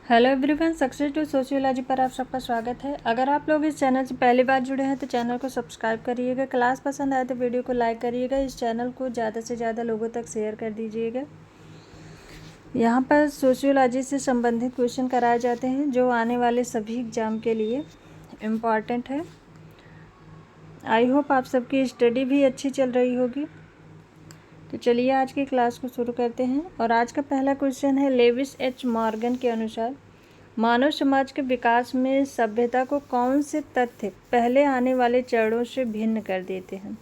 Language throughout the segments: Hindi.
Hello everyone, success to sociology पर आप सबका स्वागत है। अगर आप लोग इस चैनल से पहली बार जुड़े हैं तो चैनल को सब्सक्राइब करिएगा। क्लास पसंद आए तो वीडियो को लाइक करिएगा। इस चैनल को ज़्यादा से ज़्यादा लोगों तक शेयर कर दीजिएगा। यहाँ पर सोशियोलॉजी से संबंधित क्वेश्चन कराए जाते हैं जो आने वाले सभी एग्ज़ाम के लिए इम्पॉर्टेंट है। आई होप आप सबकी स्टडी भी अच्छी चल रही होगी। तो चलिए आज की क्लास को शुरू करते हैं। और आज का पहला क्वेश्चन है, लेविस एच मॉर्गन के अनुसार मानव समाज के विकास में सभ्यता को कौन से तथ्य पहले आने वाले चरणों से भिन्न कर देते हैं?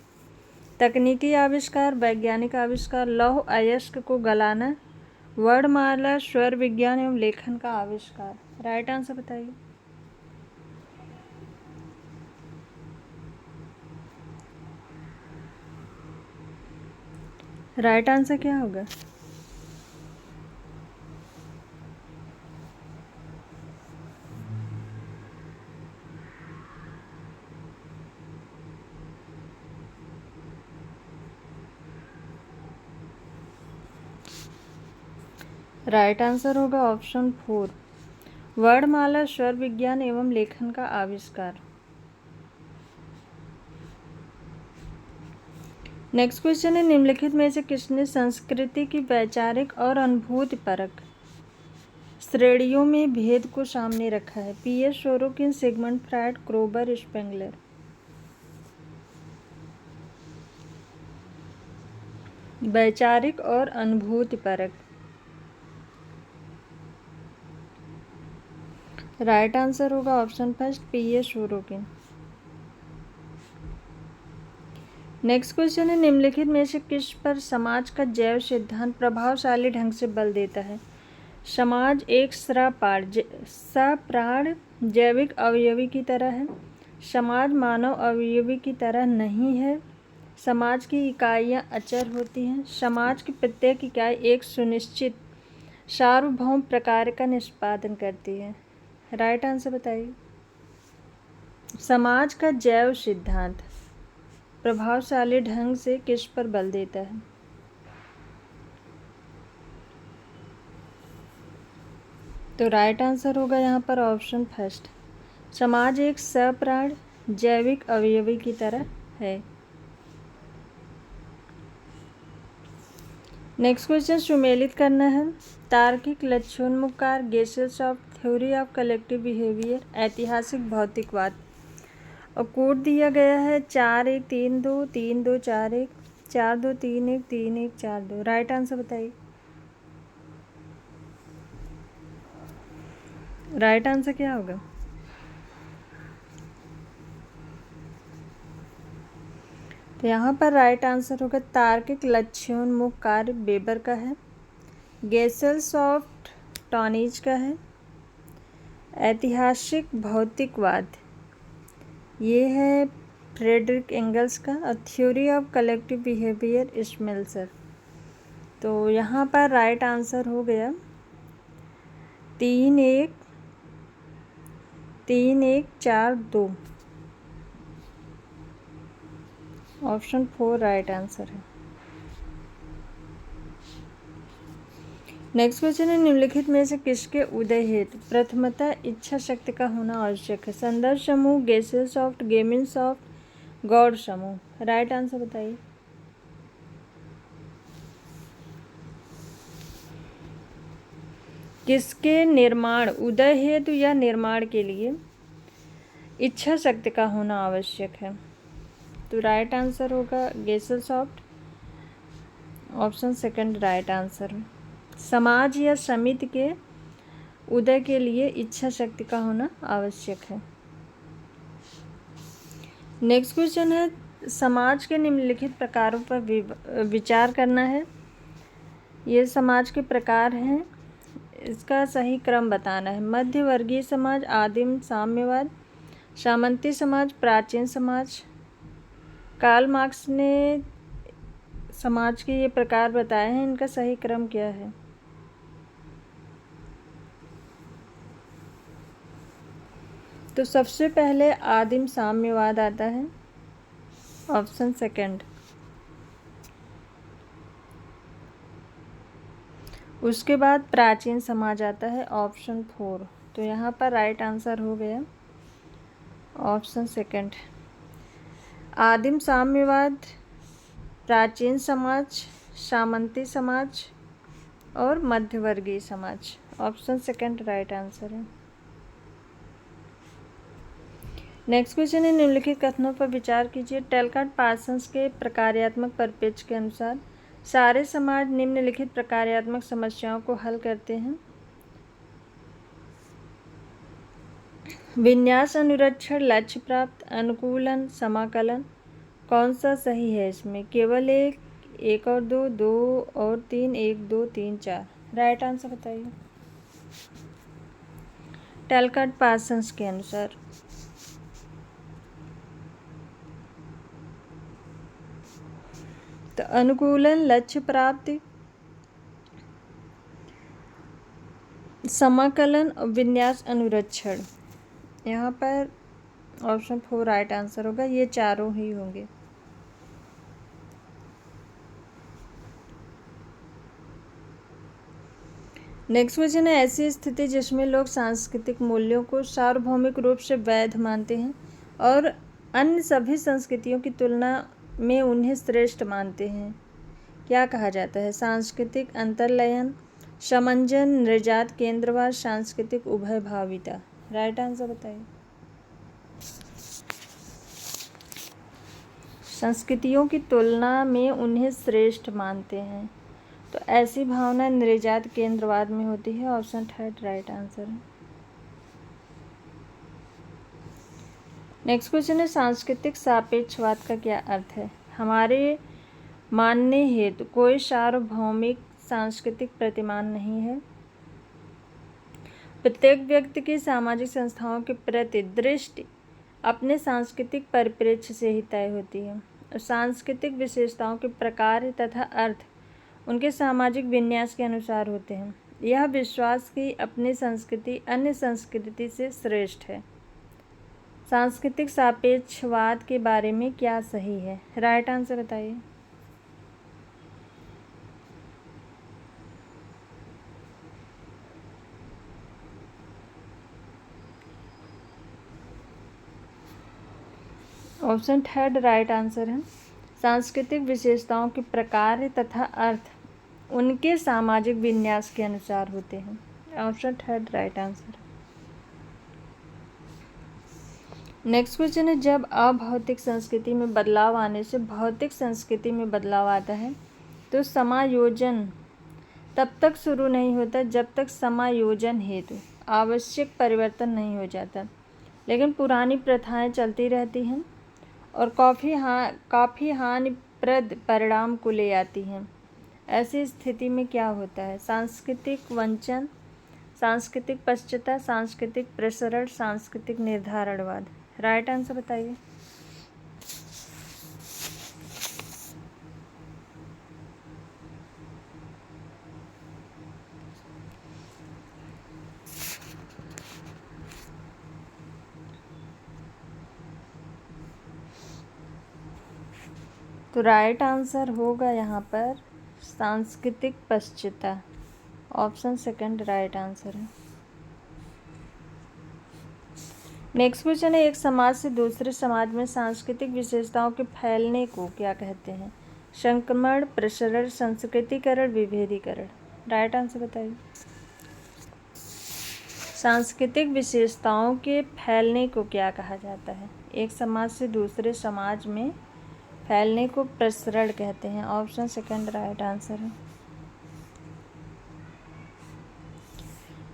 तकनीकी आविष्कार, वैज्ञानिक आविष्कार, लौह अयस्क को गलाना, वर्णमाला, स्वर विज्ञान एवं लेखन का आविष्कार। राइट आंसर बताइए। राइट आंसर क्या होगा? राइट आंसर होगा ऑप्शन 4, वर्णमाला, स्वर विज्ञान एवं लेखन का आविष्कार। नेक्स्ट क्वेश्चन है, निम्नलिखित में से किसने संस्कृति की वैचारिक और अनुभूतिपरक श्रेणियों में भेद को सामने रखा है? PS Sorokin, Sigmund Freud, Kroeber, Spengler. वैचारिक और अनुभूतिपरक। राइट आंसर होगा option first, PS Sorokin. Next question है, निम्नलिखित में से किस पर समाज का जैव सिद्धांत प्रभावशाली ढंग से बल देता है? समाज एक सप्राण जैविक अवयवी की तरह है। समाज मानव अवयवी की तरह नहीं है। समाज की इकाइयां अचर होती हैं। समाज की प्रत्येक इकाई एक सुनिश्चित सार्वभौम प्रकार का निष्पादन करती है। राइट आंसर बताइए। समाज का जैव सिद्धांत प्रभावशाली ढंग से किस पर बल देता है? तो राइट आंसर होगा यहाँ पर ऑप्शन फर्स्ट, समाज एक सप्राण जैविक अवयवी की तरह है। नेक्स्ट क्वेश्चन सुमेलित करना है। तार्किक लक्ष्योन्मुख, गेसेस of theory of collective behaviour, ऐतिहासिक भौतिकवाद। और कोड दिया गया है 4-1-3-2, 3-2-4-1, 4-2-3-1, 3-1-4-2। राइट आंसर बताइए। राइट आंसर क्या होगा? तो यहाँ पर राइट आंसर होगा तार्किक लक्ष्योन्मुख कार्य वेबर का है, गेसेल्स ऑफ टॉनिज का है, ऐतिहासिक भौतिकवाद ये है फ्रेडरिक एंगल्स का, और थ्योरी ऑफ कलेक्टिव बिहेवियर स्मेल्सर। तो यहाँ पर राइट आंसर हो गया 3-1-4-2। ऑप्शन 4 राइट आंसर है। नेक्स्ट क्वेश्चन है, निम्नलिखित में से किसके उदय हेतु प्रथमतः इच्छा शक्ति का होना आवश्यक है? संदर्भ समूह, गेसेल सॉफ्ट, गेमिन सॉफ्ट, गौड़ समूह। राइट आंसर बताइए। किसके निर्माण, उदय हेतु या निर्माण के लिए इच्छा शक्ति का होना आवश्यक है? तो राइट आंसर होगा गेसेल सॉफ्ट। ऑप्शन सेकंड राइट आंसर है। समाज या समिति के उदय के लिए इच्छा शक्ति का होना आवश्यक है। नेक्स्ट क्वेश्चन है, समाज के निम्नलिखित प्रकारों पर विचार करना है। ये समाज के प्रकार हैं, इसका सही क्रम बताना है। मध्यवर्गीय समाज, आदिम साम्यवाद, सामंती समाज, प्राचीन समाज। कार्ल मार्क्स ने समाज के ये प्रकार बताए हैं, इनका सही क्रम क्या है? तो सबसे पहले आदिम साम्यवाद आता है, ऑप्शन सेकंड। उसके बाद प्राचीन समाज आता है, ऑप्शन 4। तो यहाँ पर राइट आंसर हो गया ऑप्शन सेकंड। आदिम साम्यवाद, प्राचीन समाज, सामंती समाज और मध्यवर्गीय समाज। ऑप्शन सेकंड राइट आंसर है। नेक्स्ट क्वेश्चन है, निम्नलिखित कथनों पर विचार कीजिए। टैलकार्ड पार्सन्स के प्रकार्यात्मक परिप्रेक्ष्य के अनुसार सारे समाज निम्नलिखित प्रकार्यात्मक समस्याओं को हल करते हैं। विन्यास, अनुरक्षण, लक्ष्य प्राप्त, अनुकूलन, समाकलन। कौन सा सही है इसमें? केवल एक और दो, दो और तीन, एक, दो, तीन, चार। राइट आंसर बताइए टैलकार्ड पार्सन्स के अनुसार। तो अनुकूलन, लक्ष्य प्राप्ति, समाकलन और विन्यास, अनुरक्षण। यहाँ पर ऑप्शन 4 राइट आंसर होगा, ये चारों ही होंगे। नेक्स्ट क्वेश्चन है, ऐसी स्थिति जिसमें लोग सांस्कृतिक मूल्यों को सार्वभौमिक रूप से वैध मानते हैं और अन्य सभी संस्कृतियों की तुलना में उन्हें श्रेष्ठ मानते हैं, क्या कहा जाता है? सांस्कृतिक अंतर्लयन, समंजन, निर्जात केंद्रवाद, सांस्कृतिक उभयभाविता। राइट आंसर बताइए। संस्कृतियों की तुलना में उन्हें श्रेष्ठ मानते हैं, तो ऐसी भावना निर्जात केंद्रवाद में होती है। ऑप्शन 3 राइट आंसर है। नेक्स्ट क्वेश्चन है, सांस्कृतिक सापेक्षवाद का क्या अर्थ है? हमारे मानने हेतु कोई सार्वभौमिक सांस्कृतिक प्रतिमान नहीं है। प्रत्येक व्यक्ति की सामाजिक संस्थाओं के प्रति दृष्टि अपने सांस्कृतिक परिप्रेक्ष्य से ही तय होती है और सांस्कृतिक विशेषताओं के प्रकार तथा अर्थ उनके सामाजिक विन्यास के अनुसार होते हैं। यह विश्वास कि अपनी संस्कृति अन्य संस्कृति से श्रेष्ठ है। सांस्कृतिक सापेक्षवाद के बारे में क्या सही है? राइट आंसर बताइए। ऑप्शन 3 राइट आंसर है। सांस्कृतिक विशेषताओं के प्रकार तथा अर्थ उनके सामाजिक विन्यास के अनुसार होते हैं। Option 3 right answer. Next question है, जब अभौतिक संस्कृति में बदलाव आने से भौतिक संस्कृति में बदलाव आता है तो समायोजन तब तक शुरू नहीं होता जब तक समायोजन हेतु आवश्यक परिवर्तन नहीं हो जाता, लेकिन पुरानी प्रथाएं चलती रहती हैं और काफ़ी हानिप्रद परिणाम को ले आती हैं। ऐसी स्थिति में क्या होता है? सांस्कृतिक वंचन, सांस्कृतिक पश्चाता, सांस्कृतिक प्रसरण, सांस्कृतिक निर्धारणवाद। राइट आंसर बताइए। तो राइट आंसर होगा यहाँ पर सांस्कृतिक पश्चाता। ऑप्शन 2 राइट आंसर है। नेक्स्ट क्वेश्चन है, एक समाज से दूसरे समाज में सांस्कृतिक विशेषताओं के फैलने को क्या कहते हैं? संक्रमण, प्रसरण, संस्कृतिकरण, विभेदीकरण। राइट आंसर बताइए। सांस्कृतिक विशेषताओं के फैलने को क्या कहा जाता है? एक समाज से दूसरे समाज में फैलने को प्रसरण कहते हैं। ऑप्शन 2 राइट आंसर है।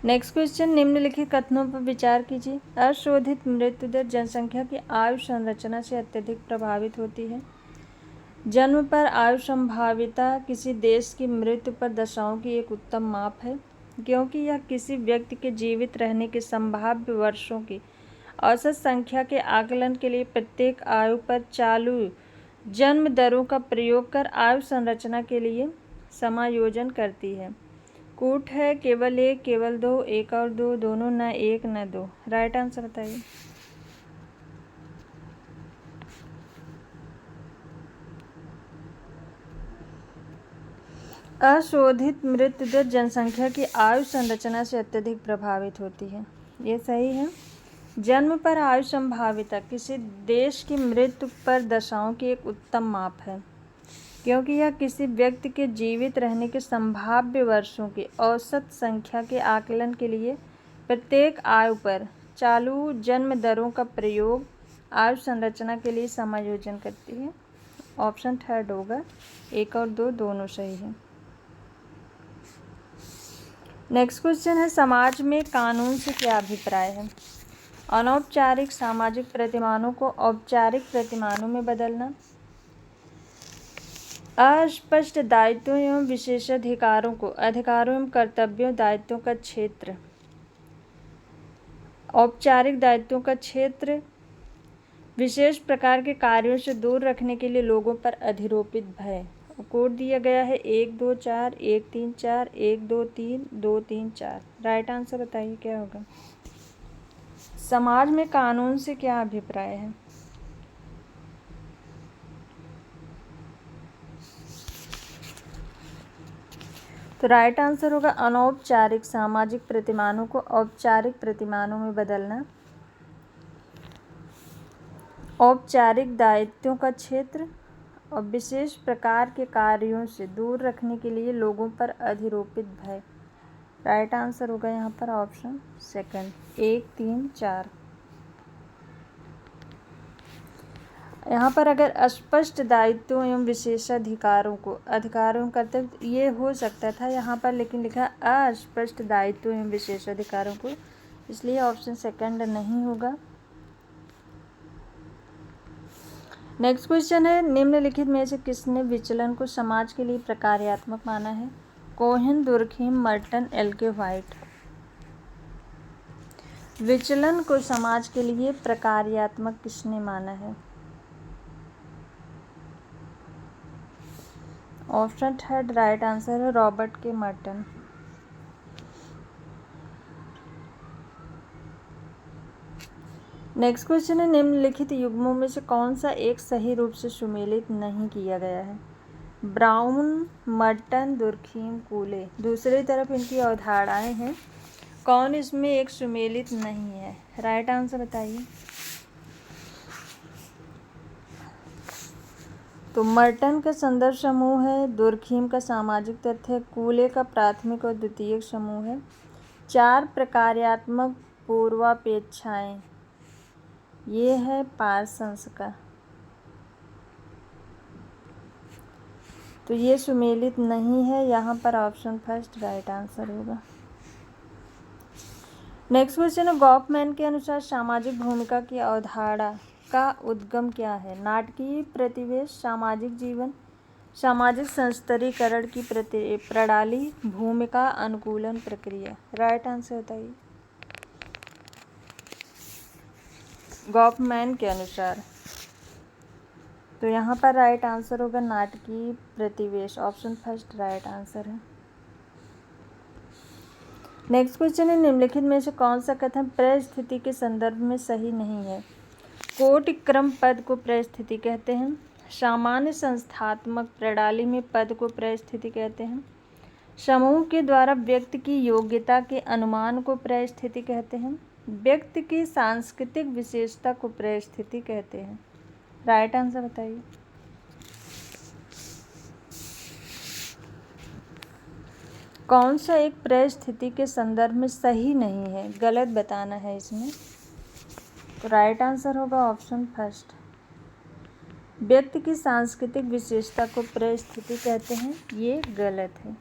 नेक्स्ट क्वेश्चन, निम्नलिखित कथनों पर विचार कीजिए। अशोधित मृत्यु दर जनसंख्या की आयु संरचना से अत्यधिक प्रभावित होती है। जन्म पर आयु संभाव्यता किसी देश की मृत्यु पर दशाओं की एक उत्तम माप है, क्योंकि यह किसी व्यक्ति के जीवित रहने के संभाव्य वर्षों की औसत संख्या के आकलन के लिए प्रत्येक आयु पर चालू जन्म दरों का प्रयोग कर आयु संरचना के लिए समायोजन करती है। कूट है केवल एक, केवल दो, एक और दो, दोनों, न एक न दो। राइट आंसर बताइए। अशोधित मृत्यु दर जनसंख्या की आयु संरचना से अत्यधिक प्रभावित होती है। ये सही है। जन्म पर आयु संभाव्यता किसी देश की मृत्यु पर दशाओं की एक उत्तम माप है, क्योंकि यह किसी व्यक्ति के जीवित रहने के संभाव्य वर्षों की औसत संख्या के आकलन के लिए प्रत्येक आयु पर चालू जन्म दरों का प्रयोग आयु संरचना के लिए समायोजन करती है। ऑप्शन थर्ड होगा, 1 और 2 दोनों सही है। नेक्स्ट क्वेश्चन है, समाज में कानून से क्या अभिप्राय है? अनौपचारिक सामाजिक प्रतिमानों को औपचारिक प्रतिमानों में बदलना, अस्पष्ट दायित्वों एवं विशेषाधिकारों को अधिकारों एवं कर्तव्यों दायित्वों का क्षेत्र, औपचारिक दायित्वों का क्षेत्र, विशेष प्रकार के कार्यों से दूर रखने के लिए लोगों पर अधिरोपित भय। कोड दिया गया है 1 2 4 1 3 4 1 2 3 2 3 4। राइट आंसर बताइए क्या होगा? समाज में कानून से क्या अभिप्राय है? तो राइट आंसर होगा अनौपचारिक सामाजिक प्रतिमानों को औपचारिक प्रतिमानों में बदलना, औपचारिक दायित्वों का क्षेत्र और विशेष प्रकार के कार्यों से दूर रखने के लिए लोगों पर अधिरोपित भय। राइट आंसर होगा यहाँ पर ऑप्शन सेकंड, 1 3 4। यहाँ पर अगर अस्पष्ट दायित्वों एवं विशेषाधिकारों को अधिकारों कर्तव्य ये हो सकता था यहाँ पर, लेकिन लिखा अस्पष्ट दायित्वों एवं विशेषाधिकारों को, इसलिए ऑप्शन सेकंड नहीं होगा। नेक्स्ट क्वेश्चन है, निम्नलिखित में से किसने विचलन को समाज के लिए प्रकार्यात्मक माना है? Cohen, Durkheim, Merton, LK. White. विचलन को समाज के लिए प्रकार्यात्मक किसने माना है? ऑप्शन थर्ड राइट आंसर है, रॉबर्ट के मर्टन। नेक्स्ट क्वेश्चन है, निम्नलिखित युग्मों में से कौन सा एक सही रूप से सुमेलित नहीं किया गया है? Brown, Merton, Durkheim, कूले। दूसरी तरफ इनकी अवधारणाएं हैं, कौन इसमें एक सुमेलित नहीं है? राइट आंसर बताइए। तो मर्टन का संदर्भ समूह है, दुर्खीम का सामाजिक तथ्य है, कूले का प्राथमिक और द्वितीयक समूह है। 4 प्रकार्यात्मक पूर्वापेक्षाएं, ये है पार्सन्स का, तो ये सुमेलित नहीं है, यहाँ पर ऑप्शन फर्स्ट राइट आंसर होगा। नेक्स्ट क्वेश्चन है, गॉफमैन के अनुसार सामाजिक भूमिका की अवधारणा का उद्गम क्या है? नाटकीय प्रतिवेश, सामाजिक जीवन, सामाजिक संस्तरीकरण की प्रणाली, भूमिका अनुकूलन प्रक्रिया। राइट आंसर बताइए। गॉफमैन के अनुसार, तो यहाँ पर राइट आंसर होगा नाटकीय प्रतिवेश, ऑप्शन फर्स्ट राइट आंसर है। नेक्स्ट क्वेश्चन है, निम्नलिखित में से कौन सा कथन परिस्थिति के संदर्भ में सही नहीं है? कोटि क्रम पद को परिस्थिति कहते हैं, सामान्य संस्थात्मक प्रणाली में पद को परिस्थिति कहते हैं, समूह के द्वारा व्यक्ति की योग्यता के अनुमान को परिस्थिति कहते हैं, व्यक्ति की सांस्कृतिक विशेषता को परिस्थिति कहते हैं। राइट आंसर बताइए। कौन सा एक परिस्थिति के संदर्भ में सही नहीं है? गलत बताना है इसमें। तो राइट आंसर होगा ऑप्शन फर्स्ट, व्यक्ति की सांस्कृतिक विशेषता को परिस्थिति कहते हैं, ये गलत है।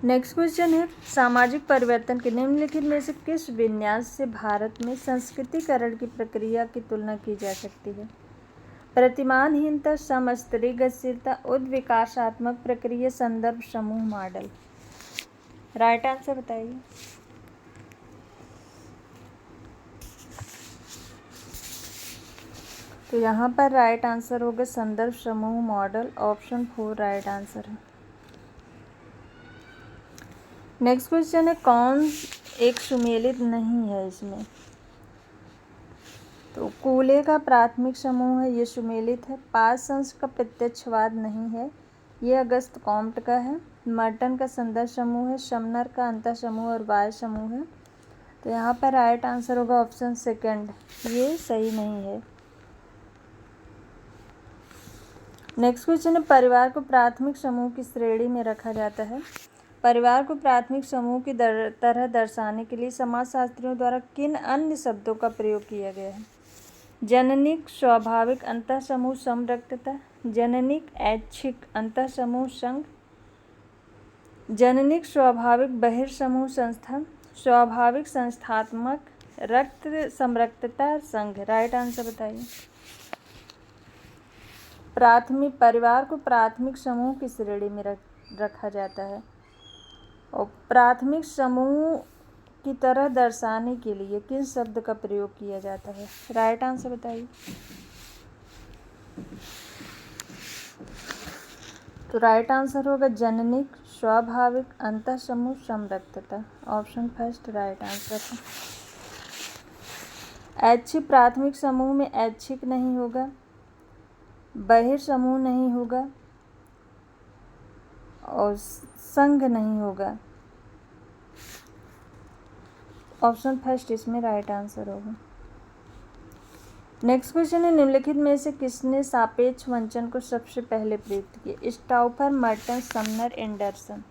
नेक्स्ट क्वेश्चन है, सामाजिक परिवर्तन के निम्नलिखित में से किस विन्यास से भारत में संस्कृतिकरण की प्रक्रिया की तुलना की जा सकती है? प्रतिमानहीनता, समस्तरी गतिशीलता, उद्विकासात्मक प्रक्रिया, संदर्भ समूह मॉडल। राइट आंसर बताइए। तो यहाँ पर राइट आंसर होगा संदर्भ समूह मॉडल, ऑप्शन 4 राइट आंसर है। नेक्स्ट क्वेश्चन है, कौन एक सुमेलित नहीं है इसमें? तो कूले का प्राथमिक समूह है, ये सुमेलित है। पार्सन्स का प्रत्यक्षवाद नहीं है, ये अगस्त कॉम्ट का है। मर्टन का संदर्भ समूह है, शमनर का अंतः समूह और बाह्य समूह है। तो यहाँ पर राइट आंसर होगा ऑप्शन सेकंड, ये सही नहीं है। नेक्स्ट क्वेश्चन है, परिवार को प्राथमिक समूह की श्रेणी में रखा जाता है। परिवार को प्राथमिक समूह की तरह दर्शाने के लिए समाजशास्त्रियों द्वारा किन अन्य शब्दों का प्रयोग किया गया है? जननिक स्वाभाविक अंतः समूह समरक्तता, जननिक ऐच्छिक अंतः समूह संघ, जननिक स्वाभाविक बहिर्समूह संस्था, स्वाभाविक संस्थात्मक रक्त समरक्तता संघ। राइट आंसर बताइए। प्राथमिक परिवार को प्राथमिक समूह की श्रेणी में रखा जाता है और प्राथमिक समूह की तरह दर्शाने के लिए किस शब्द का प्रयोग किया जाता है? राइट आंसर बताइए। तो राइट आंसर होगा जननिक स्वाभाविक अंतः समूह समरक्तता। ऑप्शन फर्स्ट राइट आंसर है। ऐच्छिक प्राथमिक समूह में ऐच्छिक नहीं होगा, बहिर्समूह नहीं होगा और संघ नहीं होगा। ऑप्शन फर्स्ट इसमें राइट आंसर होगा। नेक्स्ट क्वेश्चन है, निम्नलिखित में से किसने सापेक्ष वंचन को सबसे पहले प्रयुक्त किया? स्टाउफर, मर्टन, समनर, एंडरसन।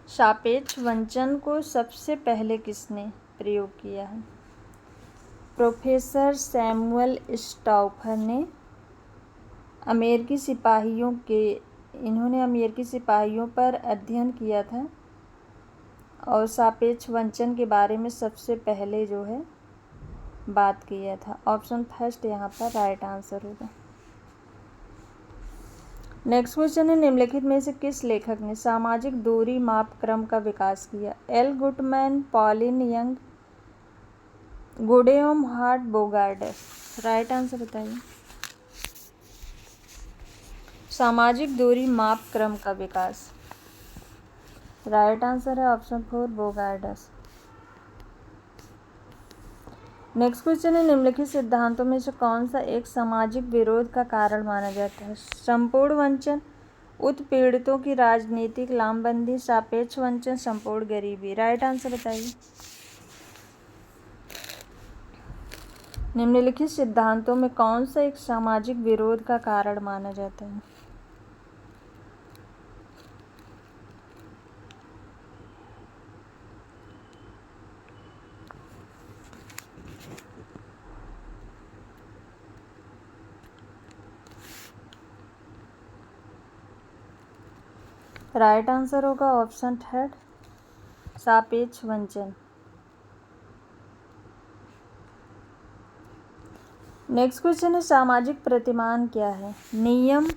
सापेक्ष वंचन को सबसे पहले किसने प्रयोग किया है? प्रोफेसर सैमुअल स्टाउफर ने इन्होंने अमेरिकी सिपाहियों पर अध्ययन किया था और सापेक्ष वंचन के बारे में सबसे पहले जो है बात किया था। ऑप्शन फर्स्ट यहाँ पर राइट आंसर होगा। नेक्स्ट क्वेश्चन है, निम्नलिखित में से किस लेखक ने सामाजिक दूरी माप क्रम का विकास किया? L Guttman, Pauline Young, Goode and Hatt Bogardus. Right answer बताइए। सामाजिक दूरी माप क्रम का विकास, राइट आंसर है ऑप्शन 4 बोगार्डस। नेक्स्ट क्वेश्चन है, निम्नलिखित सिद्धांतों में से कौन सा एक सामाजिक विरोध का कारण माना जाता है? संपूर्ण वंचन, उत्पीड़ितों की राजनीतिक लामबंदी, सापेक्ष वंचन, संपूर्ण गरीबी। राइट आंसर बताइए। निम्नलिखित सिद्धांतों में कौन सा एक सामाजिक विरोध का कारण माना जाता है? राइट आंसर होगा ऑप्शन थर्ड सापेक्ष वंचन। नेक्स्ट क्वेश्चन है, सामाजिक प्रतिमान क्या है? नियम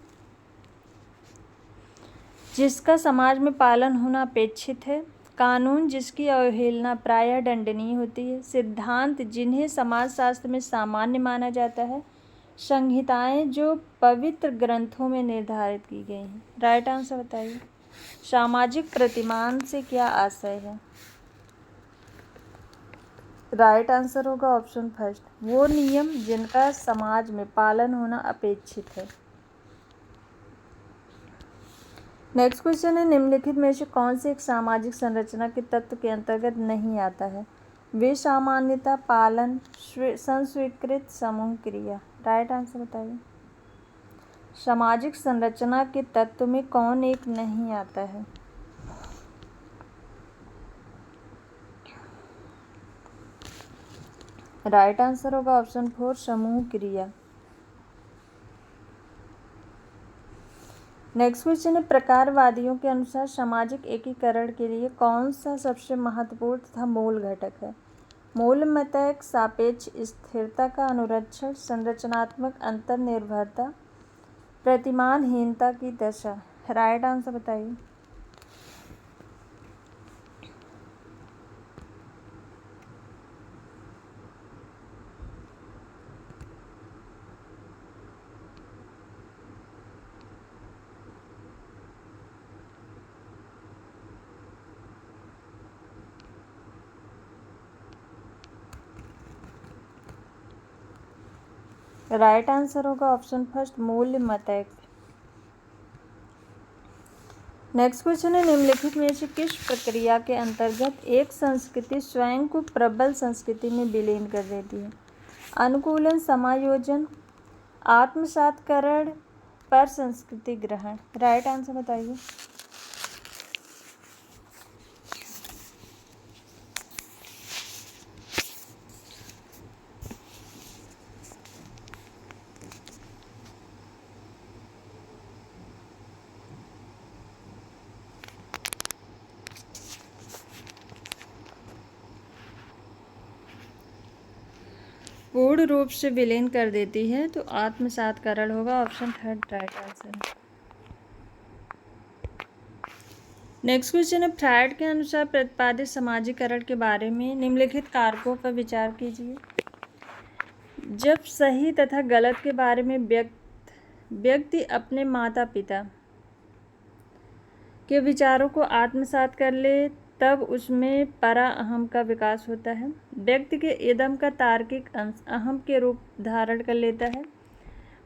जिसका समाज में पालन होना अपेक्षित है, कानून जिसकी अवहेलना प्रायः दंडनीय होती है, सिद्धांत जिन्हें समाजशास्त्र में सामान्य माना जाता है, संहिताएं जो पवित्र ग्रंथों में निर्धारित की गई हैं। राइट आंसर बताइए। सामाजिक प्रतिमान से क्या आशय है? राइट आंसर होगा ऑप्शन फर्स्ट, वो नियम जिनका समाज में पालन होना अपेक्षित है। नेक्स्ट क्वेश्चन है, निम्नलिखित में से कौन से एक सामाजिक संरचना के तत्व के अंतर्गत नहीं आता है? वे सामान्यता, पालन, संस्वीकृत, समूह क्रिया। राइट आंसर बताइए। सामाजिक संरचना के तत्व में कौन एक नहीं आता है? राइट आंसर होगा ऑप्शन 4 समूह क्रिया। नेक्स्ट क्वेश्चन है, प्रकारवादियों के अनुसार सामाजिक एकीकरण के लिए कौन सा सबसे महत्वपूर्ण तथा मूल घटक है? मूलमतैक, सापेक्ष स्थिरता का अनुरक्षण, संरचनात्मक अंतर्निर्भरता, प्रतिमानहीनता की दशा। राइट आंसर बताइए। राइट आंसर होगा ऑप्शन फर्स्ट मूल्य मतैक। नेक्स्ट क्वेश्चन है, निम्नलिखित में से किस प्रक्रिया के अंतर्गत एक संस्कृति स्वयं को प्रबल संस्कृति में विलीन कर देती है? अनुकूलन, समायोजन, आत्मसातकरण, पर संस्कृति ग्रहण। राइट आंसर बताइए। पूर्ण रूप से विलीन कर देती है तो आत्मसातकरण होगा, option third right answer. Next question है, फ्रायड के अनुसार प्रतिपादित समाजीकरण के बारे में निम्नलिखित कारकों पर विचार कीजिए। जब सही तथा गलत के बारे में व्यक्ति अपने माता पिता के विचारों को आत्मसात कर ले तब उसमें परा अहम का विकास होता है। व्यक्ति के इदम का तार्किक अंश अहम के रूप धारण कर लेता है।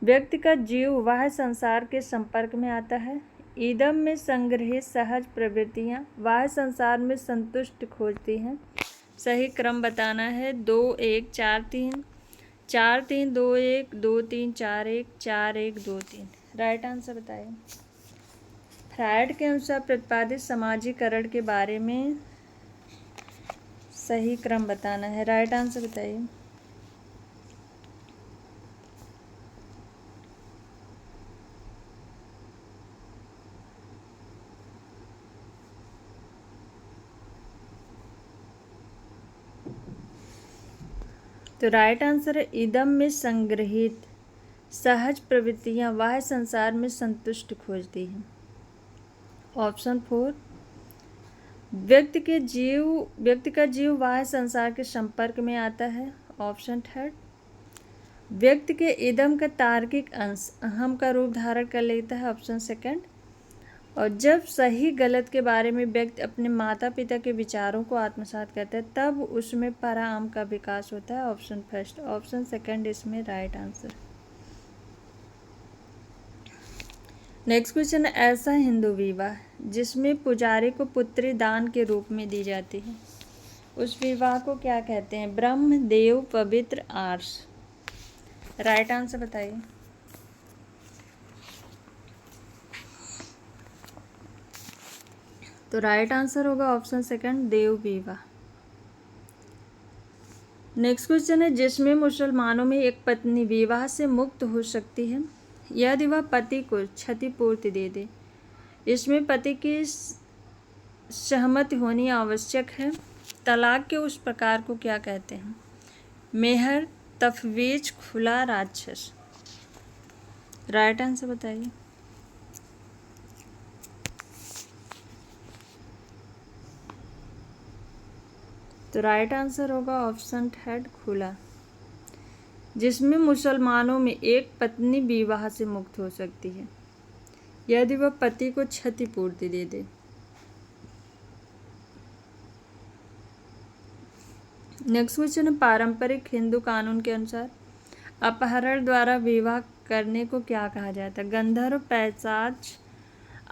व्यक्ति का जीव बाह्य संसार के संपर्क में आता है। इदम में संग्रहित सहज प्रवृत्तियाँ बाह्य संसार में संतुष्ट खोजती हैं। सही क्रम बताना है 2 1 4 3 4 3 2 1 2 3 4 1 4 1 2 3। राइट आंसर बताइए। फ्रायड के अनुसार प्रतिपादित समाजीकरण के बारे में सही क्रम बताना है। राइट आंसर बताइए। तो राइट आंसर है इदम में संग्रहित सहज प्रवृत्तियां बाह्य संसार में संतुष्ट खोजती हैं, ऑप्शन 4। व्यक्ति का जीव बाह्य संसार के संपर्क में आता है, ऑप्शन 3। व्यक्ति के इदम का तार्किक अंश अहम का रूप धारण कर लेता है, ऑप्शन 2। और जब सही गलत के बारे में व्यक्ति अपने माता पिता के विचारों को आत्मसात करता है तब उसमें पराअहम का विकास होता है, ऑप्शन 1। ऑप्शन 2 इसमें राइट आंसर। नेक्स्ट क्वेश्चन है, ऐसा हिंदू विवाह जिसमें पुजारी को पुत्री दान के रूप में दी जाती है, उस विवाह को क्या कहते हैं? ब्रह्म, देव, पवित्र, आर्ष। राइट आंसर बताइए। तो राइट आंसर होगा ऑप्शन 2 देव विवाह। नेक्स्ट क्वेश्चन है, जिसमें मुसलमानों में एक पत्नी विवाह से मुक्त हो सकती है यदि वह पति को क्षतिपूर्ति दे दे। इसमें पति की सहमति होनी आवश्यक है। तलाक के उस प्रकार को क्या कहते हैं? मेहर, तफवीज, खुला, राक्षस। राइट आंसर बताइए। तो राइट आंसर होगा ऑप्शन 3 खुला, जिसमें मुसलमानों में एक पत्नी विवाह से मुक्त हो सकती है यदि वह पति को क्षतिपूर्ति दे दे। नेक्स्ट क्वेश्चन है, पारंपरिक हिंदू कानून के अनुसार अपहरण द्वारा विवाह करने को क्या कहा जाता है? गंधर्व, पैशाच,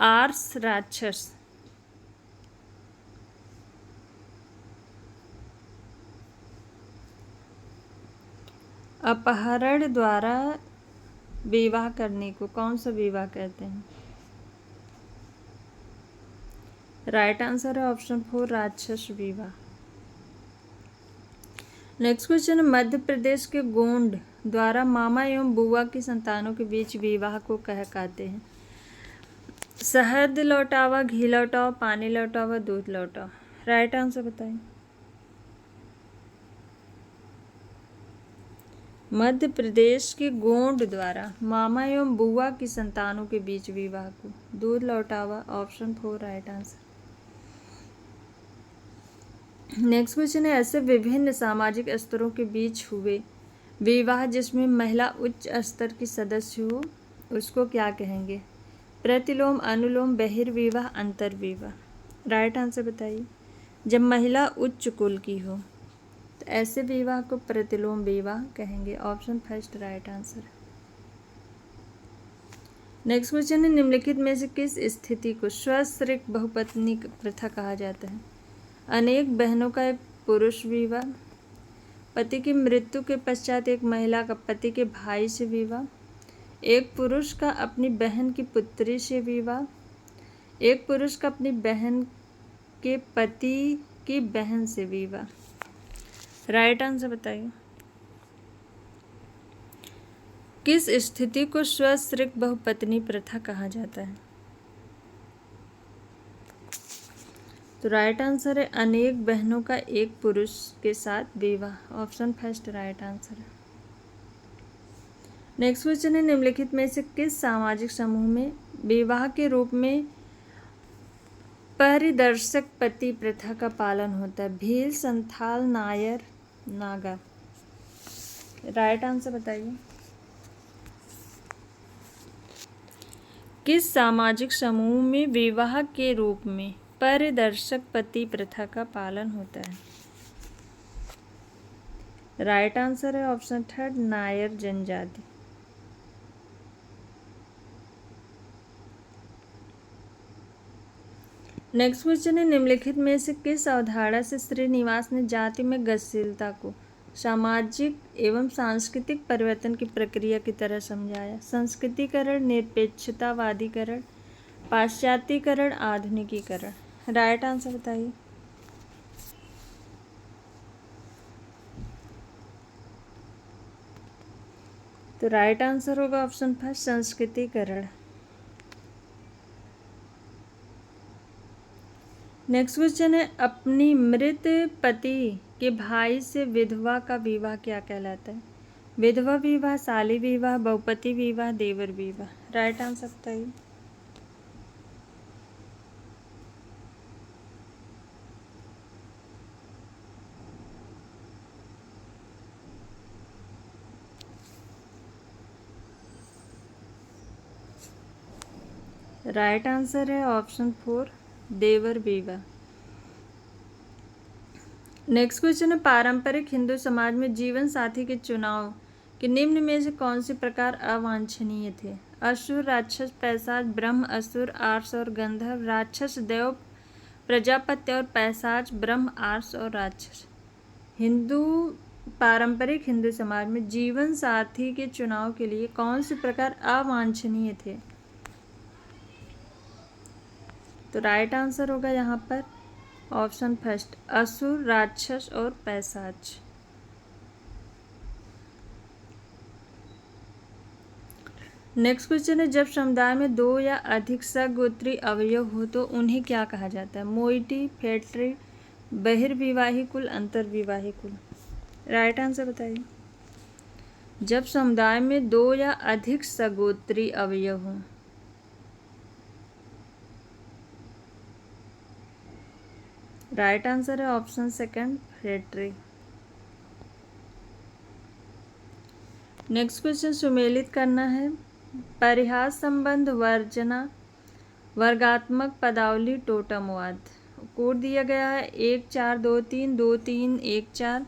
आर्ष, राक्षस। अपहरण द्वारा विवाह करने को कौन सा विवाह कहते हैं? राइट आंसर है ऑप्शन 4 राक्षस विवाह। नेक्स्ट क्वेश्चन है, मध्य प्रदेश के गोंड द्वारा मामा एवं बुआ की संतानों के बीच विवाह को कह कहते हैं? शहद लौटावा, घी लौटाओ, पानी लौटावा, दूध लौटाओ। राइट आंसर बताइए। मध्य प्रदेश के गोंड द्वारा मामा एवं बुआ की संतानों के बीच विवाह को दूध लौटावा, option 4 right answer. Next question है, ऐसे विभिन्न सामाजिक स्तरों के बीच हुए विवाह जिसमें महिला उच्च स्तर की सदस्य हो उसको क्या कहेंगे? प्रतिलोम, अनुलोम, बहिर्विवाह, अंतर्विवाह। राइट आंसर बताइए। जब महिला उच्च कुल की हो। तो ऐसे विवाह को प्रतिलोम विवाह कहेंगे। Option first right answer. Next question है, निम्नलिखित में से किस स्थिति को स्वश्रिक बहुपत्नी प्रथा कहा जाता है? अनेक बहनों का एक पुरुष विवाह, पति की मृत्यु के पश्चात एक महिला का पति के भाई से विवाह, एक पुरुष का अपनी बहन की पुत्री से विवाह, एक पुरुष का अपनी बहन के पति की बहन से विवाह। राइट आंसर बताइए। किस स्थिति को स्वश्रिक बहुपत्नी प्रथा कहा जाता है? तो राइट आंसर है अनेक बहनों का एक पुरुष के साथ विवाह। ऑप्शन फर्स्ट राइट आंसर है। नेक्स्ट क्वेश्चन है, निम्नलिखित में से किस सामाजिक समूह में विवाह के रूप में परिदर्शक पति प्रथा का पालन होता है? भील, संथाल, नायर, नागा। राइट आंसर बताइए। किस सामाजिक समूह में विवाह के रूप में परिदर्शक पति प्रथा का पालन होता है? राइट आंसर है ऑप्शन थर्ड नायर जनजाति। नेक्स्ट क्वेश्चन है, निम्नलिखित में से किस अवधारणा से श्रीनिवास ने जाति में गतिशीलता को सामाजिक एवं सांस्कृतिक परिवर्तन की प्रक्रिया की तरह समझाया? संस्कृतिकरण, निरपेक्षतावादीकरण, पाश्चात्यकरण, आधुनिकीकरण। राइट आंसर बताइए। तो राइट आंसर होगा ऑप्शन फर्स्ट संस्कृतिकरण। नेक्स्ट क्वेश्चन है, अपनी मृत पति के भाई से विधवा का विवाह क्या कहलाता है? विधवा विवाह, साली विवाह, बहुपति विवाह, देवर विवाह। राइट आंसर बताइए। राइट आंसर है ऑप्शन फोर देवर विवाह। नेक्स्ट क्वेश्चन है, पारंपरिक हिंदू समाज में जीवन साथी के चुनाव के निम्न में से कौन से प्रकार अवांछनीय थे? असुर, राक्षस, पैशाच, ब्रह्म, असुर, आर्ष और गंधर्व, राक्षस, देव, प्रजापत्य और पैशाच, ब्रह्म, आर्ष और राक्षस। पारंपरिक हिंदू समाज में जीवन साथी के चुनाव के लिए कौन से प्रकार अवांछनीय थे? तो राइट आंसर होगा यहाँ पर ऑप्शन फर्स्ट असुर, राक्षस और पैशाच। नेक्स्ट क्वेश्चन है, जब समुदाय में दो या अधिक सगोत्री अवयव हो तो उन्हें क्या कहा जाता है? मोइटी, फैक्ट्री, बहिर्विवाही कुल, अंतर्विवाही कुल। राइट आंसर बताइए। जब समुदाय में दो या अधिक सगोत्री अवयव हों। राइट आंसर है option second factory. Next question सुमेलित करना है, परिहास संबंध, वर्जना, वर्गात्मक पदावली, टोटमवाद। कोड दिया गया है 1 4 2 3 2 3 1 4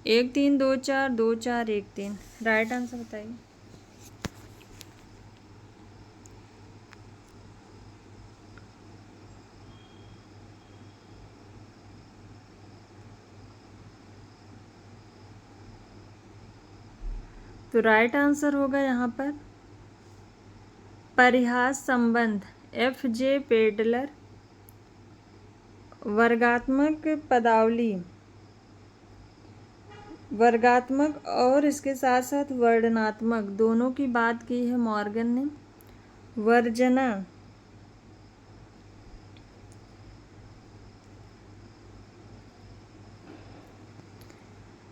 1 3 2 4 2 4 1 3। राइट आंसर बताइए। तो राइट आंसर होगा यहाँ पर परिहास संबंध FJ पेडलर, वर्गात्मक पदावली, वर्गात्मक और इसके साथ साथ वर्णनात्मक दोनों की बात की है मॉर्गन ने। वर्जना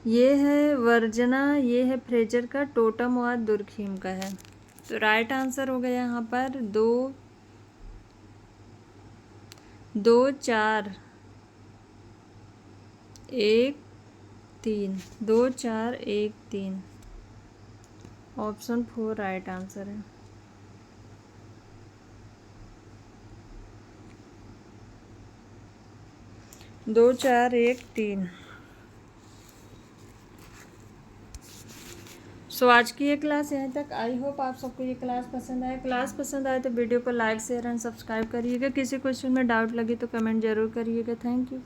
ये है वर्जना, ये है फ्रेजर का, टोटमवाद दुर्खीम का है। तो राइट आंसर हो गया यहाँ पर 2 2 4 1 3 2 4 1 3। ऑप्शन 4 राइट आंसर है। दो चार एक तीन। सो आज की ये क्लास यहीं तक। आई होप आप सबको ये क्लास पसंद आए। क्लास पसंद आए तो वीडियो को लाइक शेयर एंड सब्सक्राइब करिएगा। किसी क्वेश्चन में डाउट लगे तो कमेंट जरूर करिएगा। Thank you.